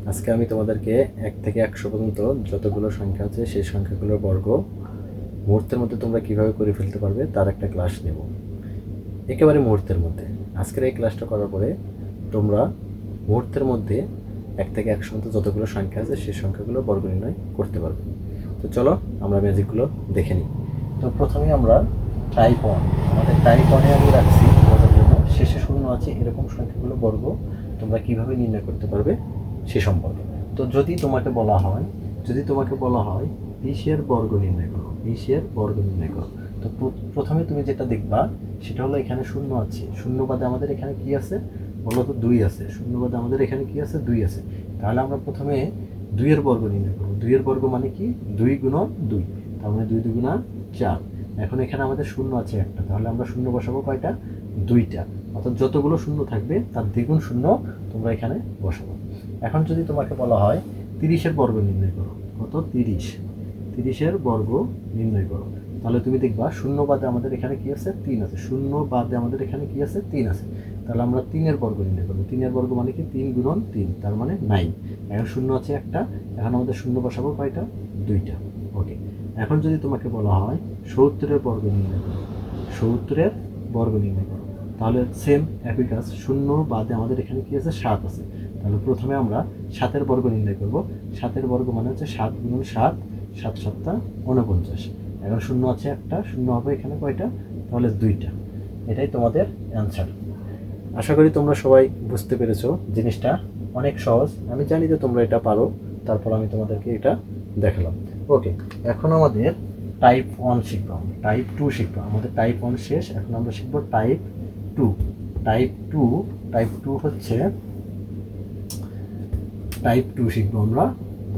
আজকে আমি তোমাদেরকে 1 থেকে 100 পর্যন্ত যতগুলো সংখ্যা আছে সেই সংখ্যাগুলোর বর্গ মুহূর্তের মধ্যে তোমরা কিভাবে করে ফেলতে পারবে তার একটা ক্লাস নেব, একেবারে মুহূর্তের মধ্যে। আজকের এই ক্লাসটা করার পরে তোমরা মুহূর্তের মধ্যে 1 থেকে 100 পর্যন্ত যতগুলো সংখ্যা আছে সেই সংখ্যাগুলো বর্গ নির্ণয় করতে পারবে। তো চলো আমরা ম্যাজিকগুলো দেখে নিই। তো প্রথমেই আমরা টাইপ 1, আমাদের টাইপ 1-এ আমি রাখছি তোমাদের জন্য শেষে শূন্য আছে এরকম সংখ্যাগুলো বর্গ তোমরা কিভাবে নির্ণয় করতে পারবে সে সম্পর্কে। তো যদি তোমাকে বলা হয় 20-এর বর্গ নির্ণয় করো, 20-এর বর্গ নির্ণয় করো, তো প্রথমে তুমি যেটা দেখবা সেটা হলো এখানে শূন্য আছে, শূন্য বাদে আমাদের এখানে কি আছে বলো তো? 2 আছে। শূন্য বাদে আমাদের এখানে কি আছে? 2 আছে। তাহলে আমরা প্রথমে 2-এর বর্গ নির্ণয় করবো। 2-এর বর্গ মানে কি? 2 গুণন 2, তার মানে 2 দুগুণা 4। এখন এখানে আমাদের শূন্য আছে একটা, তাহলে আমরা শূন্য বসাবো কয়টা? 2টা। অর্থাৎ যতগুলো শূন্য থাকবে তার দ্বিগুণ শূন্য তোমরা এখানে বসাবো। এখন যদি তোমাকে বলা হয় 30-এর বর্গ নির্ণয় করো, কত? 30-এর বর্গ নির্ণয় করো, তাহলে তুমি দেখবা শূন্য বাদে আমাদের এখানে কি আছে? 3 আছে। শূন্য বাদে আমাদের এখানে কি আছে? 3 আছে। তাহলে আমরা 3-এর বর্গ নির্ণয় করবো। 3-এর বর্গ মানে কি? 3 গুণন 3, তার মানে 9। এখন শূন্য আছে একটা, এখন আমাদের শূন্য বসাবো কয়টা? 2টা। ওকে। এখন যদি তোমাকে বলা হয় 70-এর বর্গ নির্ণয় করো, 70-এর বর্গ নির্ণয় করো, তাহলে সেম একই কাজ। শূন্য বাদে আমাদের এখানে কি আছে? 7 আছে। তাহলে প্রথমে আমরা 7-এর বর্গ নির্ণয় করব। 7-এর বর্গ মানে হচ্ছে 7 গুণন 7, 7 7 49। এখন শূন্য আছে একটা, শূন্য হবে এখানে কয়টা? তাহলে 2টা। এটাই তোমাদের অ্যান্সার। আশা করি তোমরা সবাই বুঝতে পেরেছো। জিনিসটা অনেক সহজ, আমি জানি যে তোমরা এটা পারো, তারপর আমি তোমাদেরকে এটা দেখালাম। ওকে, এখন আমাদের টাইপ 1 শিখবো, টাইপ 2 শিখবো। আমাদের টাইপ 1 শেষ, এখন আমরা শিখবো টাইপ 2। টাইপ 2 হচ্ছে টাইপ 2 শিখবো আমরা।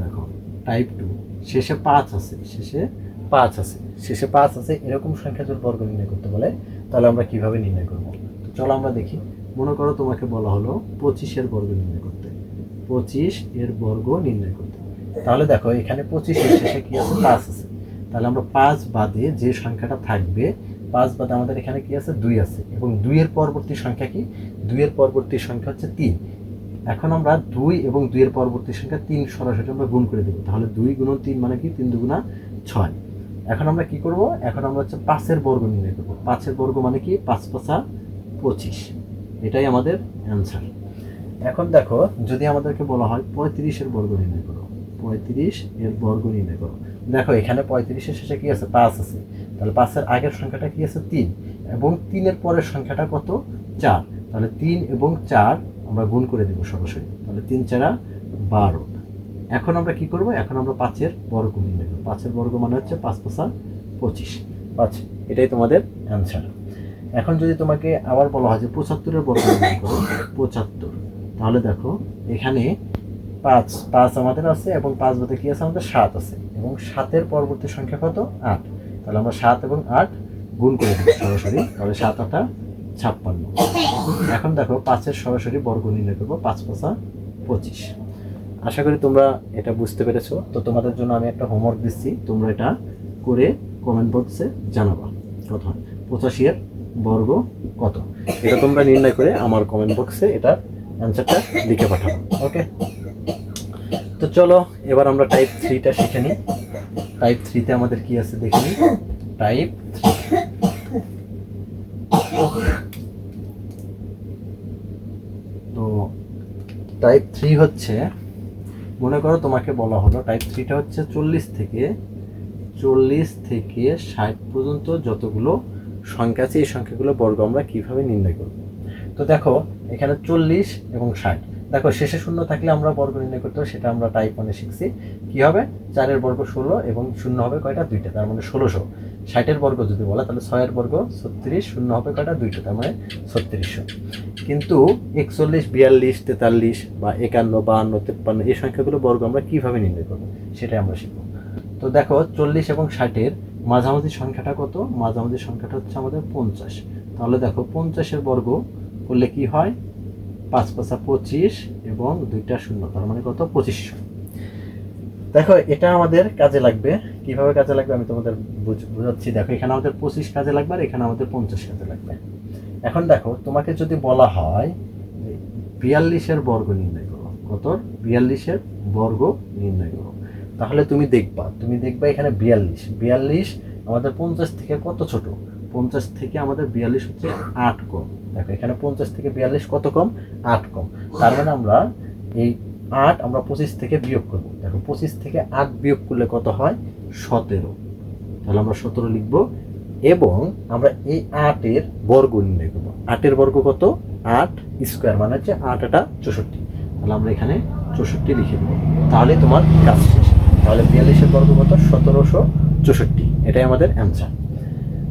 দেখো, টাইপ 2 শেষে 5 আছে, শেষে 5 আছে এরকম সংখ্যা যদি বর্গ নির্ণয় করতে বলে তাহলে আমরা কিভাবে নির্ণয় করব? তো চলো আমরা দেখি। মনে করো তোমাকে বলা হলো 25-এর বর্গ নির্ণয় করতে, 25-এর বর্গ নির্ণয় করতে। তাহলে দেখো এখানে 25-এর শেষে কি আছে? 5 আছে। তাহলে আমরা 5 বাদে যে সংখ্যাটা থাকবে, 5 বাদে আমাদের এখানে কি আছে? 2 আছে। এবং 2-এর পরবর্তী সংখ্যা কি? 2-এর পরবর্তী সংখ্যা হচ্ছে 3। এখন আমরা 2 এবং 2-এর পরবর্তী সংখ্যা 3 সরাসরি আমরা গুণ করে দেবো। তাহলে 2 গুণন 3 মানে কি? 3 দুগুণা 6। এখন আমরা কি করব? এখন আমরা হচ্ছে 5-এর বর্গ নির্ণয় করব। 5-এর বর্গ মানে কি? 5 5 25। এটাই আমাদের অ্যান্সার। এখন দেখো, যদি আমাদেরকে বলা হয় 35-এর বর্গ নির্ণয় করো, 35-এর বর্গ নির্ণয় করো। দেখো এখানে 35-এর শেষে কি আছে? 5 আছে। তাহলে 5-এর আগের সংখ্যাটা কি আছে? 3, এবং 3-এর পরের সংখ্যাটা কত? 4। তাহলে 3 এবং 4 আমরা গুণ করে দেবো সরাসরি। তাহলে 3 4 12। এখন আমরা কি করব? এখন আমরা 5-এর বর্গ নির্ণয় করব। 5-এর বর্গ মানে হচ্ছে 5 5 25। 5, এটাই তোমাদের অ্যান্সার। এখন যদি তোমাকে আবার বলা হয় যে 75-এর বর্গ নির্ণয় করো, 75, তাহলে দেখো এখানে 5 আমাদের আছে, এবং 5 বাদে কি আছে? আমাদের 7 আছে, এবং 7-এর পরবর্তী সংখ্যা কত? 8। তাহলে আমরা 7 এবং 8 গুণ করে দিই সরাসরি, তাহলে 7 8 56। এখন দেখো 5-এর সরাসরি বর্গ নির্ণয় করবো, 5 5 25। আশা করি তোমরা এটা বুঝতে পেরেছো। তো তোমাদের জন্য আমি একটা হোমওয়ার্ক দিচ্ছি, তোমরা এটা করে কমেন্ট বক্সে জানাবা কত হয়। 85-এর বর্গ কত, এটা তোমরা নির্ণয় করে আমার কমেন্ট বক্সে এটা অ্যান্সারটা লিখে পাঠাবো। ওকে, তো চলো এবার আমরা টাইপ 3টা শিখে নিই। টাইপ 3-তে আমাদের কি আছে দেখে নিই। টাইপ 3, তো টাইপ 3 হচ্ছে, মনে করো তোমাকে বলা হলো টাইপ 3টা হচ্ছে 40 থেকে 60 পর্যন্ত যতগুলো সংখ্যা আছে এই সংখ্যাগুলো বর্গ আমরা কিভাবে নির্ণয় করব। তো দেখো এখানে 40 এবং 60, দেখো শেষে শূন্য থাকলে আমরা বর্গ নির্ণয় করতে হবে, সেটা আমরা টাইপ 1-এ শিখছি। কি হবে? 4-এর বর্গ 16, এবং শূন্য হবে কয়টা? 2টা, তার মানে 1600। 60-এর বর্গ যদি বলা তাহলে 6-এর বর্গ 36, শূন্য হবে কয়টা? 2টা, তার মানে 3600। কিন্তু 41 42 43 বা 51 52 53 এই সংখ্যাগুলো বর্গ আমরা কিভাবে নির্ণয় করব সেটাই আমরা শিখব। তো দেখো 40 এবং 60-এর মাঝামাঝি সংখ্যাটা কত? মাঝামাঝি সংখ্যাটা হচ্ছে আমাদের 50। তাহলে দেখো 50-এর বর্গ করলে কি হয়? 5 5 25 এবং 2টা শূন্য, তার মানে কত? 2500। দেখো এটা আমাদের কাজে লাগবে। কিভাবে কাজে লাগবে আমি তোমাদের বুঝাচ্ছি। দেখো এখানে আমাদের 25 কাজে লাগবে, আর এখানে আমাদের 50 কাজে লাগবে। এখন দেখো তোমাকে যদি বলা হয় 42-এর বর্গ নির্ণয় করো, কত 42-এর বর্গ নির্ণয় করো। তাহলে তুমি দেখবা এখানে 42 আমাদের 50 থেকে কত ছোট, 50 থেকে আমাদের 42 হচ্ছে 8 কম। দেখো এখানে 50 থেকে 42 কত কম, 8 কম। তার মানে আমরা এই 8 আমরা 25 থেকে বিয়োগ করব। দেখো 25 থেকে 8 বিয়োগ করলে কত হয়, 17। তাহলে আমরা 17 লিখব এবং আমরা এই 8-এর বর্গ নির্ণয় করব। 8-এর বর্গ কত, 8 স্কোয়ার মানে হচ্ছে 8 8 64। তাহলে আমরা এখানে 64 লিখে দেবো, তাহলে তোমার কাজ শেষ। তাহলে 42-এর বর্গ কত, 1764। এটাই আমাদের অ্যান্সার।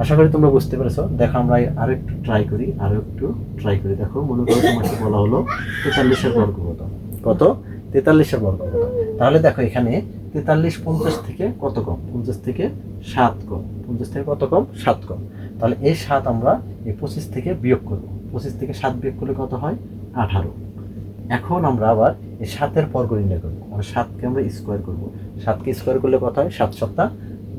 আশা করি তোমরা বুঝতে পেরেছো। দেখো আমরা আরো একটু ট্রাই করি। দেখো মনে করো তোমাকে বলা হলো 43-এর বর্গ কত, 43-এর বর্গ কত। তাহলে দেখো এখানে 43 50 থেকে কত কম, 50 থেকে 7 কম। 50 থেকে কত কম, 7 কম। তাহলে এই 7 আমরা এই 25 থেকে বিয়োগ করব। 25 থেকে 7 বিয়োগ করলে কত হয়, 18। এখন আমরা আবার এই 7-এর বর্গ নির্ণয় করবো, মানে 7কে আমরা স্কোয়ার করবো। 7কে স্কোয়ার করলে কত হয়, 7 7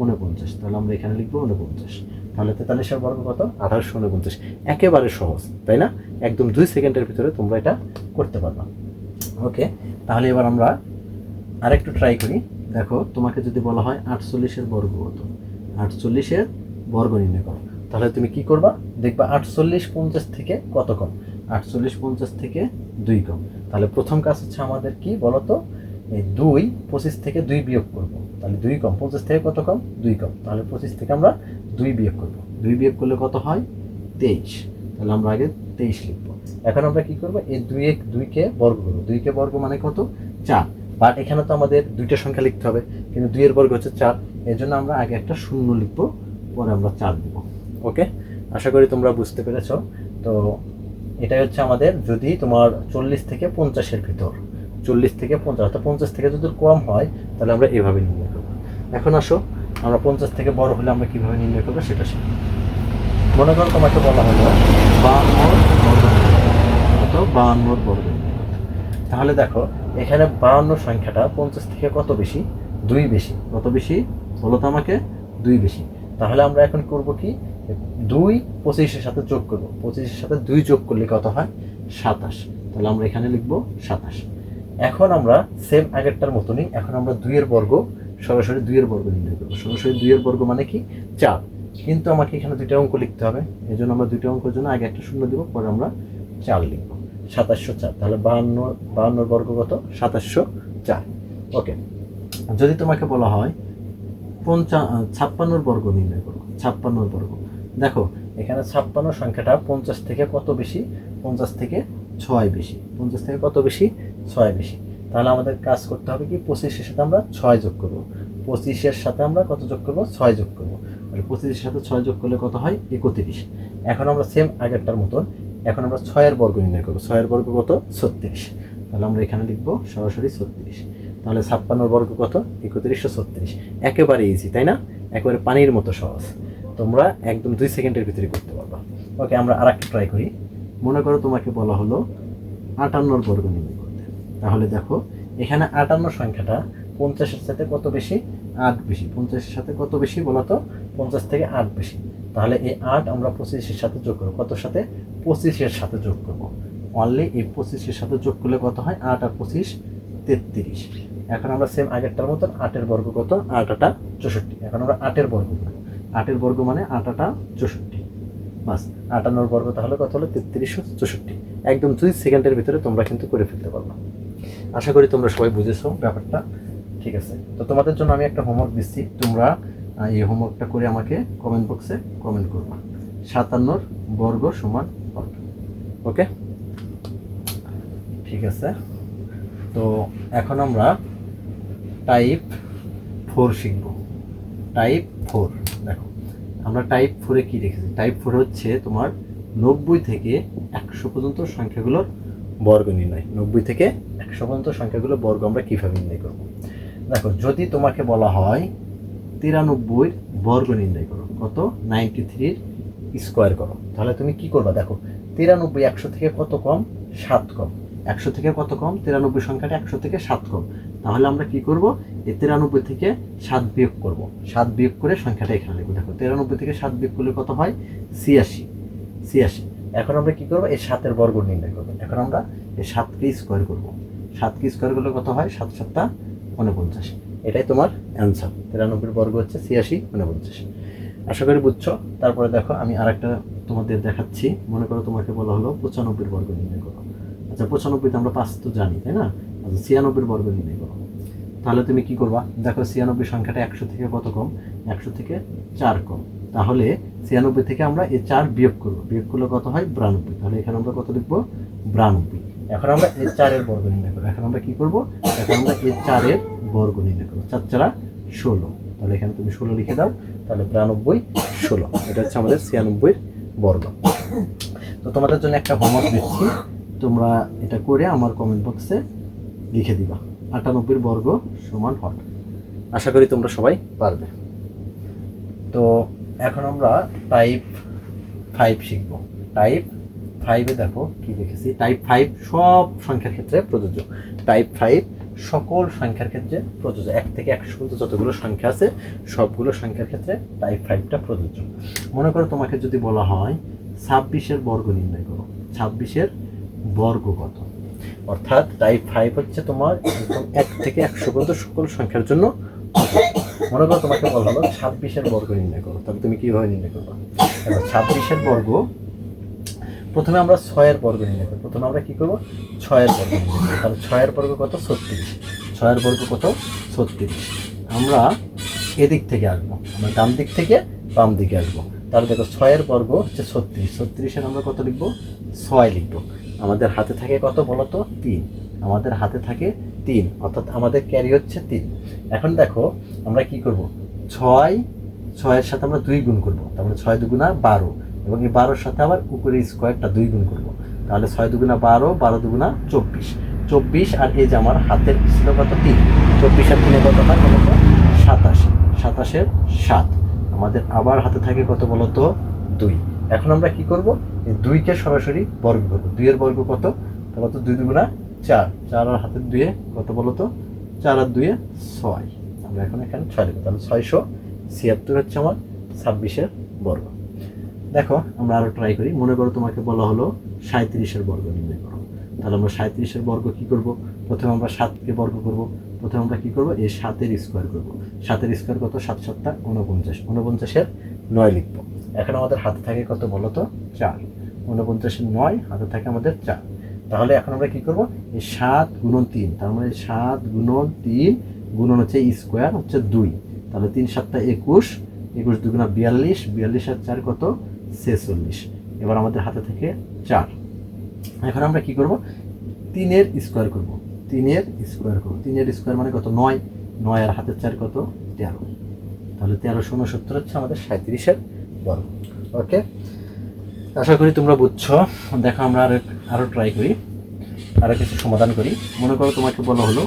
49। তাহলে আমরা এখানে লিখবো 49। তাহলে 43-এর বর্গ কত, 1849। একেবারে সহজ, তাই না? একদম 2 সেকেন্ডের ভিতরে তোমরা এটা করতে পারবা। ওকে, তাহলে এবার আমরা আরেকটু ট্রাই করি। দেখো তোমাকে যদি বলা হয় 48-এর বর্গ কত, 48-এর বর্গ নির্ণয় করো। তাহলে তুমি কি করবা, দেখবা 48 50 থেকে কত কম, 48 50 থেকে 2 কম। তাহলে প্রথম কাজ হচ্ছে আমাদের কি বলতো, এই 2 25 থেকে 2 বিয়োগ করবো। তাহলে 2 কম, 50 থেকে কত কম, 2 কম। তাহলে 25 থেকে আমরা 2 বিয়োগ করবো। 2 বিয়োগ করলে কত হয়, 23। তাহলে আমরা আগে 23 লিখবো। এখন আমরা কি করবো, এই 2কে বর্গ করবো। 2কে বর্গ মানে কত, 4। বাট এখানে তো আমাদের দুইটা সংখ্যা লিখতে হবে, কিন্তু 2-এর বর্গ হচ্ছে 4। এর জন্য আমরা আগে একটা শূন্য লিখবো, পরে আমরা 4 দিব। ওকে, আশা করি তোমরা বুঝতে পেরেছো। তো এটাই হচ্ছে আমাদের, যদি তোমার 40 থেকে 50-এর ভিতর, 40 থেকে 50 অর্থাৎ 50 থেকে যদি কম হয় তাহলে আমরা এভাবে নির্ণয় করবো। এখন আসো আমরা 50 থেকে বড় হলে আমরা কিভাবে নির্ণয় করবো সেটা শিখি। মনে করো তোমাকে বলা হলো 52 বর্গ কত, 52 বর্গ। তাহলে দেখো এখানে 52 সংখ্যাটা 50 থেকে কত বেশি, 2 বেশি। কত বেশি বলো তো আমাকে, 2 বেশি। তাহলে আমরা এখন করব কি, 2 25-এর সাথে যোগ করব। 25-এর সাথে 2 যোগ করলে কত হয়, 27। তাহলে আমরা এখানে লিখবো 27। এখন আমরা সেম আগেরটার মতনই, এখন আমরা 2-এর বর্গ, সরাসরি 2-এর বর্গ নির্ণয় করবো। সরাসরি 2-এর বর্গ মানে কি, 4। কিন্তু আমাকে এখানে 2টা অঙ্ক লিখতে হবে। এই জন্য আমরা 2টা অঙ্কের জন্য আগে একটা শূন্য দিব, পরে আমরা 4 লিখবো। 2704। তাহলে 52 বর্গ কত, 2704। ওকে, যদি তোমাকে বলা হয় 56 বর্গ নির্ণয় করো, 56 বর্গ। দেখো এখানে 56 সংখ্যাটা 50 থেকে কত বেশি, 50 থেকে 6 বেশি। 50 থেকে কত বেশি, 6 বেশি। তাহলে আমাদের কাজ করতে হবে কি, 25-এর সাথে আমরা 6 যোগ করবো। 25-এর সাথে আমরা কত যোগ করবো, 6 যোগ করবো। তাহলে 25-এর সাথে 6 যোগ করলে কত হয়, 31। এখন আমরা সেম আগেরটার মতন, এখন আমরা 6-এর বর্গ নির্ণয় করবো। 6-এর বর্গ কত, 36। তাহলে আমরা এখানে লিখবো সরাসরি 36। তাহলে 56 বর্গ কত, 3136। একেবারে ইজি, তাই না? একেবারে পানির মতো সহজ। তোমরা একদম 2 সেকেন্ডের ভিতরে করতে পারবা। ওকে, আমরা আরেকটা ট্রাই করি। মনে করো তোমাকে বলা হলো 58 বর্গ নির্ণয় করতে। তাহলে দেখো এখানে 58 সংখ্যাটা 50-এর সাথে কত বেশি, 8 বেশি। 50-এর সাথে কত বেশি বলতো, 50 থেকে 8 বেশি। তাহলে এই 8 আমরা 25-এর সাথে যোগ করবো। কত সাথে, 25-এর সাথে যোগ করবো। অনলি এই 25-এর সাথে যোগ করলে কত হয়, 8 আর 25 33। এখন আমরা সেম আগেরটার মতন 8-এর বর্গ কত, 8 8 64। এখন আমরা 8-এর বর্গ করবো। 8-এর বর্গ মানে 8 8 64। বাস, 58 বর্গ তাহলে কত হলো, 3364। একদম 2 সেকেন্ডের ভিতরে তোমরা কিন্তু করে ফেলতে পারবে। আশা করি তোমরা সবাই বুঝেছো ব্যাপারটা। ঠিক আছে, তো তোমাদের জন্য আমি একটা হোমওয়ার্ক দিচ্ছি, তোমরা এই হোমওয়ার্কটা করে আমাকে কমেন্ট বক্সে কমেন্ট করবা। 57 বর্গ সমান কত। ওকে, ঠিক আছে। তো এখন আমরা টাইপ 4 শিখব। টাইপ 4, দেখো আমরা টাইপ 4-এ কি রেখেছি। টাইপ 4 হচ্ছে তোমার 90 থেকে 100 পর্যন্ত সংখ্যাগুলোর বর্গ নির্ণয়। 90 থেকে 100 পর্যন্ত সংখ্যাগুলোর বর্গ আমরা কীভাবে নির্ণয় করব। দেখো যদি তোমাকে বলা হয় 93 বর্গ নির্ণয় করো, কত, 93 স্কোয়ার করো। তাহলে তুমি কি করবা, দেখো 93 100 থেকে কত কম, 7 কম। 100 থেকে কত কম, 93 সংখ্যাটা 100 থেকে 7 কম। তাহলে আমরা কি করব, এই 93 থেকে 7 বিয়োগ করব। 7 বিয়োগ করে সংখ্যাটা এখানে লিখবো। দেখো 93 থেকে 7 বিয়োগ করলে কত হয়, 86। এখন আমরা কি করবো, এই 7-এর বর্গ নির্ণয় করবো। এখন আমরা এই 7কে স্কোয়ার করবো। 7কে স্কোয়ার করলে কত হয়? 7 7 49। এটাই তোমার অ্যান্সার। 93 বর্গ হচ্ছে 86 49। আশা করি বুঝছো। তারপরে দেখো আমি আরেকটা তোমাদের দেখাচ্ছি। মনে করো তোমাকে বলা হলো 95 বর্গ নির্ণয় করো। আচ্ছা 95 তো আমরা 5 তো জানি, তাই না? আচ্ছা 96 বর্গ নির্ণয় করো। তাহলে তুমি কি করবা? দেখো 96 সংখ্যাটা 100 থেকে কত কম? 100 থেকে 4 কম। তাহলে 96 থেকে আমরা এই 4 বিয়োগ করবো। বিয়োগ করলে কত হয়? 92। তাহলে এখানে আমরা কত লিখবো? 92। এখন আমরা এই 4-এর বর্গ নির্ণয় করবো। এখন আমরা কি করবো? এখন আমরা এই 4-এর বর্গ নির্ণয় করবো। 4 4 16। তাহলে এখানে তুমি 16 লিখে দাও। তাহলে 92 16। এটা হচ্ছে আমাদের 96 বর্গ। তো তোমাদের জন্য একটা হোমওয়ার্ক দিচ্ছি, তোমরা এটা করে আমার কমেন্ট বক্সে লিখে দিবা 98 বর্গ সমান হট। আশা করি তোমরা সবাই পারবে। তো এখন আমরা টাইপ 5 শিখব। টাইপ 5-এ দেখো কি দেখেছি। টাইপ 5 সব সংখ্যার ক্ষেত্রে প্রযোজ্য। টাইপ 5 সকল সংখ্যার ক্ষেত্রে প্রযোজ্য। 1 থেকে 100 পর্যন্ত যতগুলো সংখ্যা আছে সবগুলো সংখ্যার ক্ষেত্রে টাইপ 5টা প্রযোজ্য। মনে করো তোমাকে যদি বলা হয় 26-এর বর্গ নির্ণয় করো। 26-এর বর্গ কত? অর্থাৎ টাইপ 5 হচ্ছে তোমার একদম 1 থেকে 100 পর্যন্ত সকল সংখ্যার জন্য। মনে করো তোমাকে বলা হলো 26-এর বর্গ নির্ণয় করো। তাহলে তুমি কিভাবে নির্ণয় করবে? 26-এর বর্গ, প্রথমে আমরা 6-এর বর্গ নির্ণয় করব। প্রথমে আমরা কি করব? 6-এর বর্গ নির্ণয় করব। তাহলে 6-এর বর্গ কত? 36। 6-এর বর্গ কত? 36। আমরা এদিক থেকে আসবো, আমরা ডান দিক থেকে বাম দিকে আসবো। তাহলে দেখো 6-এর বর্গ হচ্ছে 36। 36-এর আমরা কত লিখবো? 6 লিখবো। আমাদের হাতে থাকে কত বলো তো? 3। আমাদের হাতে থাকে 3, অর্থাৎ আমাদের ক্যারি হচ্ছে 3। এখন দেখো আমরা কি করব? 6-এর সাথে আমরা 2 গুণ করবো। তারপরে 6 দুগুণা 12, এবং এই 12-এর সাথে আবার উপরে স্কোয়ারটা 2 গুণ করবো। তাহলে 6 দুগুণা 12, 12 দুগুণা 24। 24 আর এই যে আমার হাতের ছিল কত? 3। 24 আর 3 কত হয় বলো তো? 27। 27-এর 7। আমাদের আবার হাতে থাকে কত বলো তো? 2। এখন আমরা কি করব? এই 2-কে সরাসরি বর্গ করবো। 2-এর বর্গ কত? তাহলে তো 2 দুগুণা 4। 4 আর হাতের 2-এ কত বলো তো? 4 আর 2-এ 6। আমরা এখন এখানে 6 লিখবো। তাহলে 676 হচ্ছে আমার 26-এর বর্গ। দেখো আমরা আরো ট্রাই করি। মনে করো তোমাকে বলা হলো 37-এর বর্গ নির্ণয় করো। তাহলে আমরা 37-এর বর্গ কি করব? প্রথমে আমরা 7-কে বর্গ করব। প্রথমে আমরা কি করব? এই 7-এর স্কোয়ার করব। 7-এর স্কোয়ার কত? 7 7 49। 49-এর 9 লিখবো। এখন আমাদের হাতে থাকে কত বলো তো? 4। 49-এর 9, হাতে থাকে আমাদের 4। তাহলে এখন আমরা কি করব? এই 7 গুণন 3, তার মানে 7 গুণন 3 গুণন হচ্ছে স্কোয়ার হচ্ছে 2। তাহলে 3 7 21, 21 দুগুণা 42, 42 আর 4 কত? 46। এবার আমাদের হাতে থেকে 4। এখন আমরা কি করব? 3-এর স্কোয়ার করব। 3-এর স্কোয়ার করব। 3-এর স্কোয়ার মানে কত? 9। 9 আর হাতের 4 কত? 13। তাহলে 13 69 হচ্ছে আমাদের 37-এর বর্গ। ওকে, আশা করি তোমরা বুঝছো। দেখো আমরা আরো ট্রাই করি, আরো কিছু সমাধান করি। মনে করো তোমাকে বলা হলো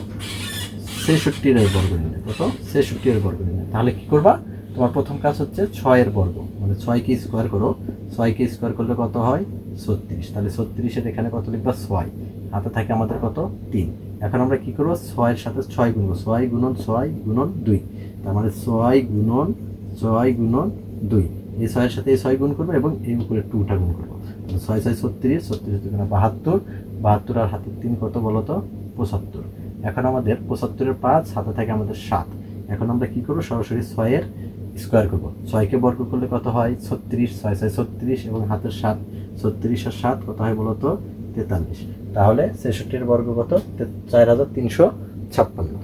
66-এর বর্গ নির্ণয়। কত? 66-এর বর্গ নির্ণয়। তাহলে কি করবা? তোমার প্রথম কাজ হচ্ছে 6-এর বর্গ, মানে 6-কে স্কোয়ার করো। 6-কে স্কোয়ার করলে কত হয়? 36। তাহলে 36-এর এখানে কত লিখবা? 6। হাতে থাকে আমাদের কত? 3। এখন আমরা কি করবো? 6-এর সাথে 6 গুণবো। 6 গুণন 6 গুণন 2, তার মানে 6 গুণন 6 গুণন 2। এই 6-এর সাথে এই 6 গুণ করবো এবং এই উপরে 2টা গুণ করবো। 6 6 36, 36 দুগুণা 72, 72 আর হাতের 3 কত বলো তো? 75। এখন আমাদের 75-এর 5, হাতে থাকে আমাদের 7। এখন আমরা কি করবো? সরাসরি 6-এর স্কোয়ার করবো। 6-কে বর্গ করলে কত হয়? 36। 6 6 36 এবং হাতের 7। 36 আর 7 কত হয় বলো তো? 43। তাহলে 66-এর বর্গ কত? 4356।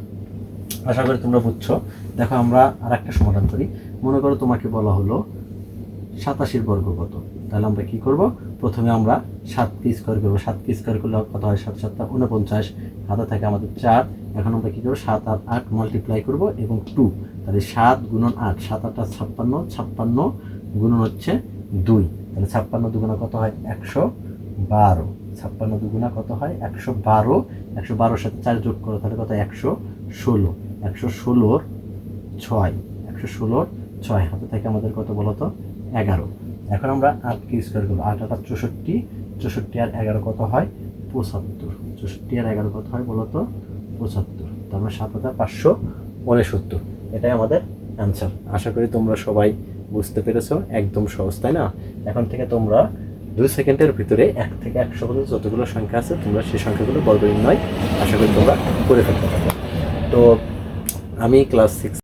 আশা করি তোমরা বুঝছো। দেখো আমরা আর একটা সমাধান করি। মনে করো তোমাকে বলা হলো 87-এর বর্গ কত? তাহলে আমরা কি করব? প্রথমে আমরা 7-কে স্কোয়ার করবো। 7-কে স্কোয়ার করলে কত হয়? 7 7 49, হাতে থাকে আমাদের 4। এখন আমরা কি করবো? 7 আর 8 মাল্টিপ্লাই করবো এবং 2। তাহলে 7 গুণন 8, 7 8 56, 56 গুণন হচ্ছে 2। তাহলে 56 দুগুণা কত হয়? 112। 56 দুগুণা কত হয়? 112। 112-এর সাথে 4 যোগ করো, তাহলে কত? 116। 116-র 6। 116-র 6, হাতে থাকে আমাদের কত বলো তো? 11। এখন আমরা 8-কে স্কোয়ার করবো। 8 8 64, 64 আর 11 কত হয়? 75। 64 আর 11 কত হয় বলো তো? 75। তারপর 7569। এটাই আমাদের অ্যান্সার। আশা করি তোমরা সবাই বুঝতে পেরেছো। একদম সহজ, তাই না? এখন থেকে তোমরা 2 সেকেন্ডের ভিতরে 1 থেকে 100 পর্যন্ত যতগুলো সংখ্যা আছে তোমরা সেই সংখ্যাগুলো বর্গ নির্ণয় আশা করি তোমরা করে ফেলতে পারবে। তো আমি ক্লাস 6